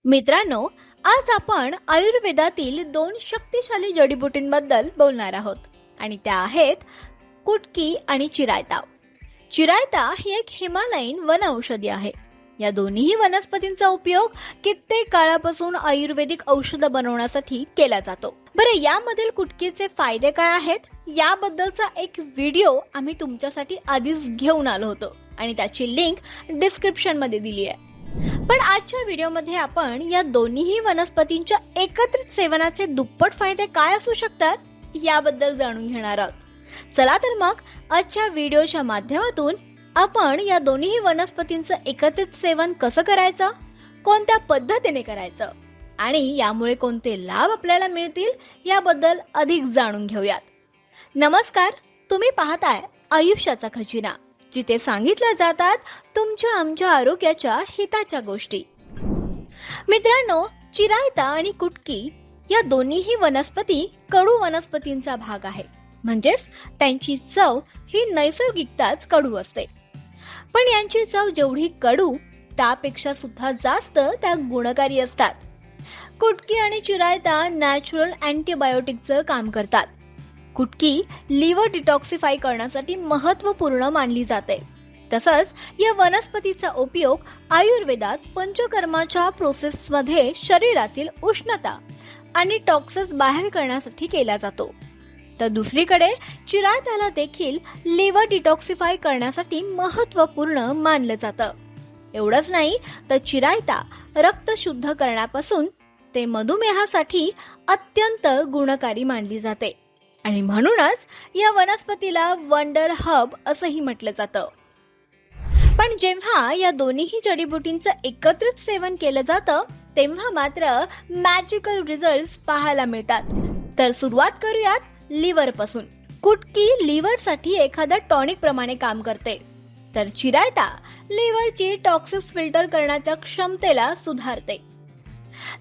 मित्रांनो, आज आपण आयुर्वेदातील दोन शक्तिशाली जडीबुटींबद्दल बोलणार आहोत आणि त्या आहेत कुटकी आणि चिरायता. चिरायता ही एक हिमालयीन वन औषधी आहे. या दोन्ही वनस्पतींचा उपयोग कित्येक काळापासून आयुर्वेदिक औषध बनवण्यासाठी केला जातो. बरं, यामधील कुटकीचे फायदे काय आहेत याबद्दलचा एक व्हिडिओ आम्ही तुमच्यासाठी आधीच घेऊन आलो होतो आणि त्याची लिंक डिस्क्रिप्शन मध्ये दिली आहे. पण आजच्या व्हिडिओमध्ये आपण या दोन्ही वनस्पतींच्या एकत्रित सेवनाचे दुप्पट फायदे काय असू शकतात याबद्दल जाणून घेणार आहोत. चला तर मग आजच्या व्हिडिओच्या माध्यमातून आपण या दोन्ही वनस्पतींचं एकत्रित सेवन कसं करायचं, कोणत्या पद्धतीने करायचं आणि यामुळे कोणते लाभ आपल्याला मिळतील याबद्दल अधिक जाणून घेऊयात. नमस्कार, तुम्ही पाहताय आयुष्याचा खजिना, जिथे सांगितल्या जातात तुमच्या आमच्या आरोग्याच्या हिताच्या गोष्टी. मित्रांनो, चिरायता आणि कुटकी या दोन्ही वनस्पती कडू वनस्पतींचा भाग आहे. म्हणजेच त्यांची चव ही नैसर्गिकताच कडू असते. पण यांची चव जेवढी कडू त्यापेक्षा सुद्धा जास्त त्या गुणकारी असतात. कुटकी आणि चिरायता नॅचरल अँटीबायोटिकचं काम करतात. कुटकी लिव्हर डिटॉक्सिफाय करण्यासाठी महत्त्वपूर्ण मानली जाते. तसंच या वनस्पतीचा उपयोग आयुर्वेदात पंचकर्माच्या प्रोसेसमध्ये शरीरातील उष्णता आणि टॉक्सिन्स बाहेर करण्यासाठी केला जातो. तर दुसरीकडे चिरायताला देखील लिव्हर डिटॉक्सिफाय करण्यासाठी महत्त्वपूर्ण मानलं जातं. एवढंच नाही तर चिरायता रक्त शुद्ध करण्यापासून ते मधुमेहासाठी अत्यंत गुणकारी मानली जाते आणि म्हणूनच या वनस्पतीला वंडर हब असंही म्हटलं जातं. पण जेव्हा या दोन्ही जडीबुटींचं एकत्रित सेवन केलं जातं तेव्हा मात्र मॅजिकल रिझल्ट्स पाहायला मिळतात. तर सुरुवात करूयात लिव्हर पासून. कुटकी लिव्हरसाठी एखाद्या टॉनिक प्रमाणे काम करते, तर चिरायता लिव्हरची टॉक्सिन्स फिल्टर करण्याच्या क्षमतेला सुधारते.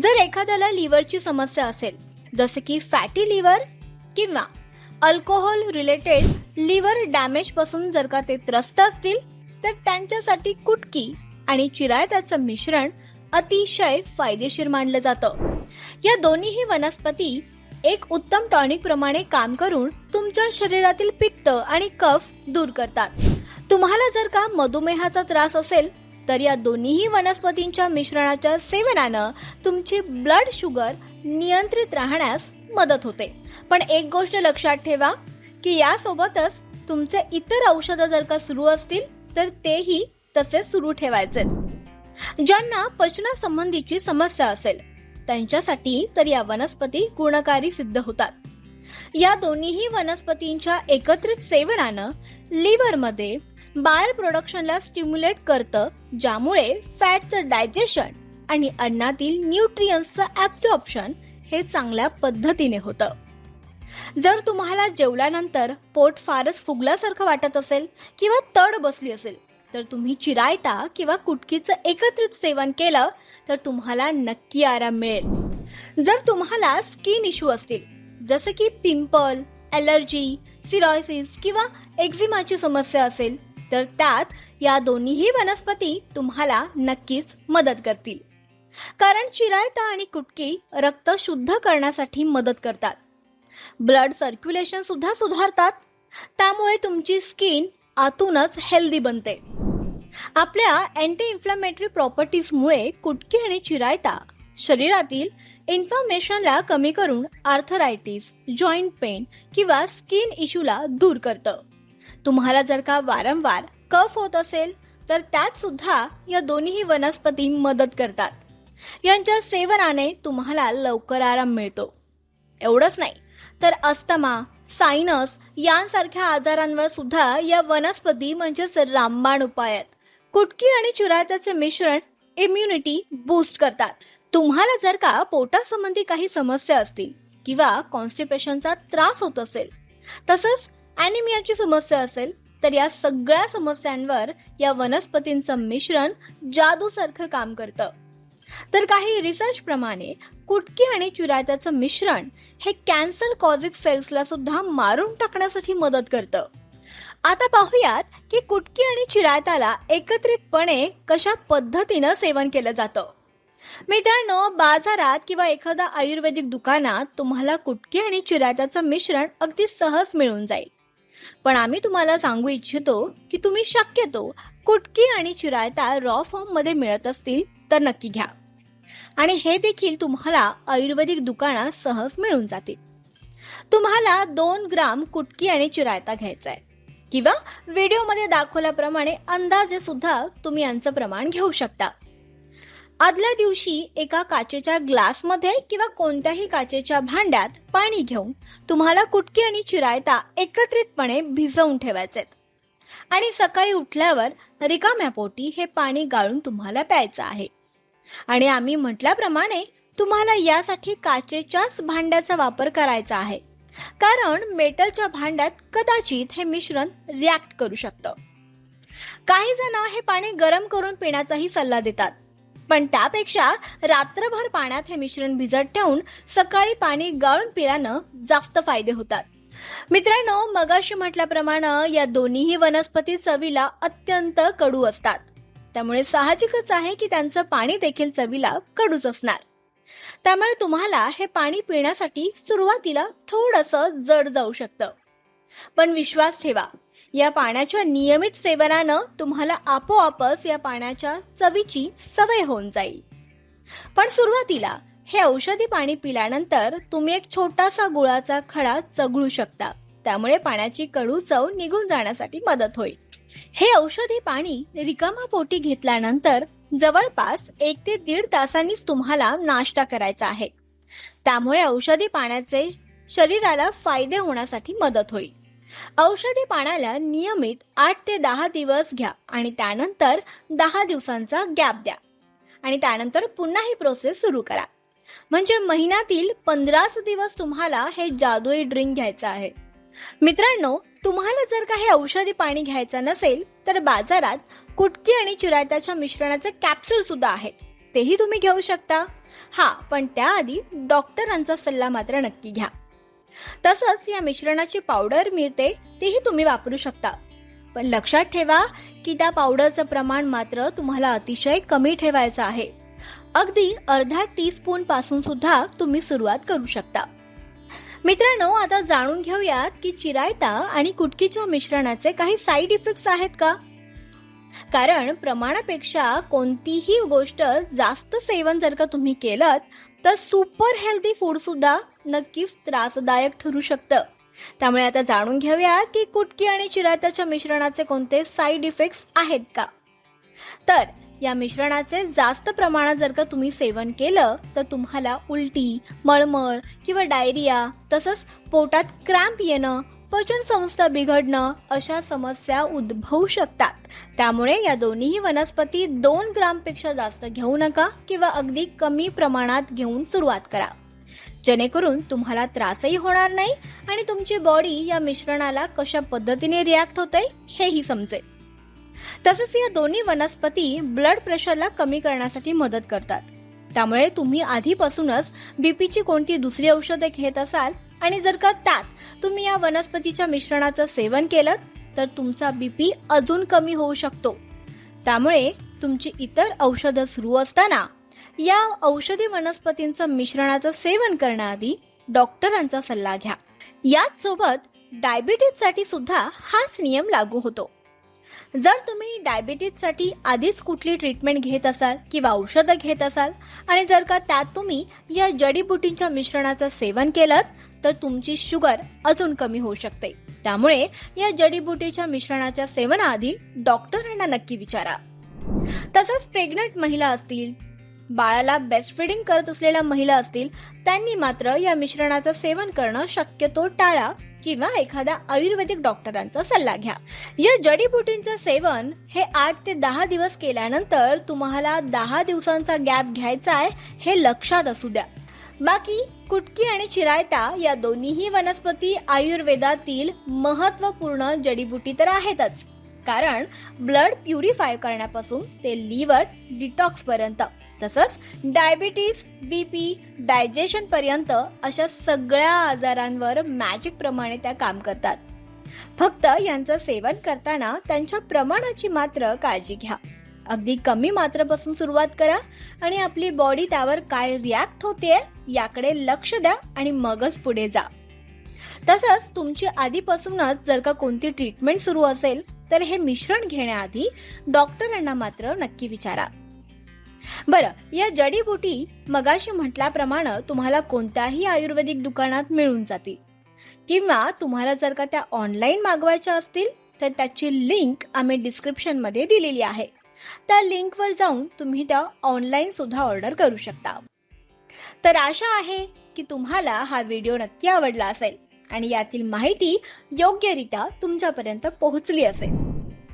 जर एखाद्याला लिव्हरची समस्या असेल, जसे की फॅटी लिव्हर किंवा अल्कोहोल रिलेटेड लिव्हर डॅमेज पासून जर का ते त्रस्त असतील, तर त्यांच्यासाठी कुटकी आणि चिरायताचं मिश्रण अतिशय फायदेशीर मानलं जातं. या दोन्ही वनस्पती एक उत्तम टॉनिक प्रमाणे काम करून तुमच्या शरीरातील पित्त आणि कफ दूर करतात. तुम्हाला जर का मधुमेहाचा त्रास असेल तर या दोन्ही वनस्पतींच्या मिश्रणाच्या सेवनानं तुमची ब्लड शुगर नियंत्रित राहण्यास मदत होते. पण एक गोष्ट लक्षात ठेवा की यासोबतच तुमचे इतर औषधं जर का सुरू असतील तर तेही तसे सुरू ठेवायचे. ज्यांना पचनासंबंधीची समस्या असेल त्यांच्यासाठी तर या वनस्पती गुणकारी सिद्ध होतात. या दोन्ही वनस्पतींच्या एकत्रित सेवनानं लिव्हरमध्ये बायल प्रोडक्शनला स्टिम्युलेट करतं, ज्यामुळे फॅटचं डायजेशन आणि अन्नातील न्यूट्रियन्सचं ॲब्झॉर्प्शन हे चांगल्या पद्धतीने होतं. जर तुम्हाला जेवल्यानंतर पोट फारच फुगल्यासारखं वाटत असेल किंवा तड बसली असेल तर तुम्ही चिरायता किंवा कुटकीचं एकत्रित सेवन केलं तर तुम्हाला नक्की आराम मिळेल. जर तुम्हाला स्किन इश्यू असतील, जसे की पिंपल, ॲलर्जी, सिरॉयसिस किंवा एक्झिमाची समस्या असेल तर त्यात या दोन्ही वनस्पती तुम्हाला नक्कीच मदत करतील. कारण चिरायता आणि कुटकी रक्त शुद्ध करण्यासाठी मदत करतात. ब्लड सर्क्युलेशन सुद्धा सुधारतात. त्यामुळे तुमची स्किन आतूनच हेल्दी बनते. आपल्या अँटी इन्फ्लेमेटरी प्रॉपर्टीजमुळे कुटकी आणि चिरायता शरीरातील इन्फ्लेमेशनला कमी करून आर्थरायटिस, जॉईंट पेन किंवा स्किन इश्यूला दूर करतं. तुम्हाला जर का वारंवार कफ होत असेल तर त्यात सुद्धा या दोन्ही वनस्पती मदत करतात. यांच्या सेवनाने तुम्हाला लवकर आराम मिळतो. एवढंच नाही तर अस्थमा, सायनस यांसारख्या आजारांवर सुद्धा या वनस्पती म्हणजेच रामबाण उपाय आहेत. कुटकी आणि चिरायताचे मिश्रण इम्युनिटी बूस्ट करतात. तुम्हाला जर का पोटासंबंधी काही समस्या असतील किंवा कॉन्स्टिपेशनचा त्रास होत असेल, तसंच ॲनिमियाची समस्या असेल तर या सगळ्या समस्यांवर या वनस्पतींचं मिश्रण जादूसारखं काम करतं. तर काही रिसर्च प्रमाणे कुटकी आणि चिरायताचं मिश्रण हे कॅन्सर कॉजिक सेल्सला सुद्धा मारून टाकण्यासाठी मदत करतं. आता पाहूयात की कुटकी आणि चिरायताला एकत्रितपणे कशा पद्धतीनं सेवन केलं जातं. मित्रांनो, बाजारात किंवा एखाद्या आयुर्वेदिक दुकानात तुम्हाला कुटकी आणि चिरायताचं मिश्रण अगदी सहज मिळून जाईल. पण आम्ही तुम्हाला सांगू इच्छितो की तुम्ही शक्यतो कुटकी आणि चिरायता रॉ फॉर्म मध्ये मिळत असतील तर नक्की घ्या. आणि हे देखील तुम्हाला आयुर्वेदिक दुकानात सहज मिळून जातील. तुम्हाला 2 ग्राम कुटकी आणि चिरायता घ्यायचा आहे किंवा व्हिडिओमध्ये दाखवल्याप्रमाणे अंदाजे सुद्धा तुम्ही यांचं प्रमाण घेऊ शकता. आदल्या दिवशी एका काचेच्या ग्लासमध्ये किंवा कोणत्याही काचेच्या भांड्यात पाणी घेऊन तुम्हाला कुटकी आणि चिरायता एकत्रितपणे भिजवून ठेवायचे आणि सकाळी उठल्यावर रिकाम्या पोटी हे पाणी गाळून तुम्हाला प्यायचं आहे. आणि आम्ही म्हटल्याप्रमाणे तुम्हाला यासाठी काचेच्याच भांड्याचा वापर करायचा आहे, कारण मेटलच्या भांड्यात कदाचित हे मिश्रण रिॲक्ट करू शकतं. काही जण हे पाणी गरम करून पिण्याचाही सल्ला देतात, पण त्यापेक्षा रात्रभर पाण्यात हे मिश्रण भिजत ठेवून सकाळी पाणी गाळून पिल्यानं जास्त फायदे होतात. मित्रांनो, मगाशी म्हटल्याप्रमाणे या दोन्हीही वनस्पती चवीला अत्यंत कडू असतात, त्यामुळे साहजिकच आहे की त्यांचं पाणी देखील चवीला कडूच असणार. त्यामुळे तुम्हाला हे पाणी पिण्यासाठी सुरुवातीला थोडंसं जड जाऊ शकतं, पण विश्वास ठेवा, या पाण्याच्या नियमित सेवनानं तुम्हाला आपोआपच या पाण्याच्या चवीची सवय होऊन जाईल. पण सुरुवातीला हे औषधी पाणी पिल्यानंतर तुम्ही एक छोटासा गुळाचा खडा चघळू शकता, त्यामुळे पाण्याची कडू चव निघून जाण्यासाठी मदत होईल. हे औषधी पाणी रिकामा पोटी घेतल्यानंतर जवळपास 1 ते 1.5 तासांनीच तुम्हाला नाश्ता करायचा आहे. त्यामुळे औषधी पाण्याचे शरीराला फायदे होण्यासाठी मदत होईल. औषधी पाण्याला नियमित 8 ते 10 दिवस घ्या आणि त्यानंतर 10 दिवसांचा गॅप द्या आणि त्यानंतर पुन्हा ही प्रोसेस सुरू करा. म्हणजे महिन्यातील 15 दिवस तुम्हाला हे जादुई ड्रिंक घ्यायचं आहे. मित्रांनो, तुम्हाला जर काही औषधी पाणी घ्यायचं नसेल तर बाजारात कुटकी आणि चिरायताच्या मिश्रणाचे कॅप्सूल सुद्धा आहेत, तेही तुम्ही घेऊ शकता. पण त्याआधी डॉक्टरांचा सल्ला मात्र नक्की घ्या. तसंच या मिश्रणाची पावडर मिळते, तेही तुम्ही वापरू शकता. पण लक्षात ठेवा की त्या पावडरचं प्रमाण मात्र तुम्हाला अतिशय कमी ठेवायचं आहे. अगदी अर्धा टीस्पून पासून सुद्धा तुम्ही सुरुवात करू शकता. मित्रांनो, आता जाणून घेऊयात की चिरायता आणि कुटकीच्या मिश्रणाचे काही साईड इफेक्ट्स आहेत का. कारण प्रमाणापेक्षा कोणतीही गोष्ट जास्त सेवन जर का तुम्ही केलं तर सुपर हेल्दी फूड सुद्धा नक्कीच त्रासदायक ठरू शकतं. त्यामुळे आता जाणून घेऊयात की कुटकी आणि चिरायताच्या मिश्रणाचे कोणते साईड इफेक्ट्स आहेत का. तर या मिश्रणाचे जास्त प्रमाणात जर का तुम्ही सेवन केलं तर तुम्हाला उलटी, मळमळ किंवा डायरिया, तसंच पोटात क्रॅम्प येणं, पचन संस्था बिघडणं अशा समस्या उद्भवू शकतात. त्यामुळे या दोन्हीही वनस्पती 2 ग्रामपेक्षा जास्त घेऊ नका किंवा अगदी कमी प्रमाणात घेऊन सुरुवात करा, जेणेकरून तुम्हाला त्रासही होणार नाही आणि तुमची बॉडी या मिश्रणाला कशा पद्धतीने रिॲक्ट होते हेही समजेल. तसेच या दोन्ही वनस्पती ब्लड प्रेशरला कमी करण्यासाठी मदत करतात. त्यामुळे तुम्ही आधीपासूनच बीपीची कोणती दुसरी औषधे घेत असाल आणि जर का त्यात तुम्ही या वनस्पतीच्या मिश्रणाचं सेवन केलं तर तुमचा बीपी अजून कमी होऊ शकतो. त्यामुळे तुमची इतर औषधं सुरू असताना या औषधी वनस्पतींचं मिश्रणाचं सेवन करण्याआधी डॉक्टरांचा सल्ला घ्या. याच सोबत डायबिटीजसाठी सुद्धा हाच नियम लागू होतो. जर तुम्ही डायबिटीजसाठी आधीच कुठली ट्रीटमेंट घेत असाल किंवा औषधं घेत असाल आणि जर का त्यात तुम्ही या जडीबुटींच्या मिश्रणाचं सेवन केलं तर तुमची शुगर अजून कमी होऊ शकते. त्यामुळे या जडीबुटीच्या मिश्रणाच्या सेवनाआधी डॉक्टरांना नक्की विचारा. तसंच प्रेग्नंट महिला असतील, बाळाला ब्रेस्ट फीडिंग करत असलेल्या महिला असतील, त्यांनी मात्र या मिश्रणाचं सेवन करणं शक्यतो टाळा किंवा एखाद्या आयुर्वेदिक डॉक्टरांचा सल्ला घ्या. या जडीबुटींचं सेवन हे 8 ते 10 दिवस केल्यानंतर तुम्हाला 10 दिवसांचा गॅप घ्यायचा आहे, हे लक्षात असू द्या. बाकी कुटकी आणि चिरायता या दोन्हीही वनस्पती आयुर्वेदातील महत्त्वपूर्ण जडीबुटी तर आहेतच, कारण ब्लड प्युरिफाय करण्यापासून ते लिव्हर डिटॉक्स पर्यंत, तसंच डायबिटीज, बीपी, डायजेशन पर्यंत अशा सगळ्या आजारांवर मॅजिक प्रमाणे त्या काम करतात. फक्त यांचं सेवन करताना त्यांच्या प्रमाणाची मात्र काळजी घ्या. अगदी कमी मात्रापासून सुरुवात करा आणि आपली बॉडी त्यावर काय रिॲक्ट होते याकडे लक्ष द्या आणि मगच पुढे जा. तसंच तुमची आधीपासूनच जर का कोणती ट्रीटमेंट सुरू असेल तर हे मिश्रण घेण्याआधी डॉक्टरांना मात्र नक्की विचारा. बरं, या जडीबुटी मगाशी म्हटल्याप्रमाणे तुम्हाला कोणत्याही आयुर्वेदिक दुकानात मिळून जातील किंवा तुम्हाला जर का त्या ऑनलाईन मागवायच्या असतील तर त्याची लिंक आम्ही डिस्क्रिप्शनमध्ये दिलेली आहे. त्या लिंकवर जाऊन तुम्ही त्या ऑनलाईन सुद्धा ऑर्डर करू शकता. तर आशा आहे की तुम्हाला हा व्हिडिओ नक्की आवडला असेल आणि यातील माहिती योग्यरित्या तुमच्यापर्यंत पोहोचली असेल.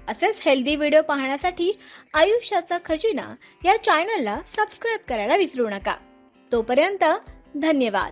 असेच हेल्दी व्हिडिओ पाहण्यासाठी आयुष्याचा खजिना या चॅनलला सबस्क्राईब करायला विसरू नका. तोपर्यंत धन्यवाद.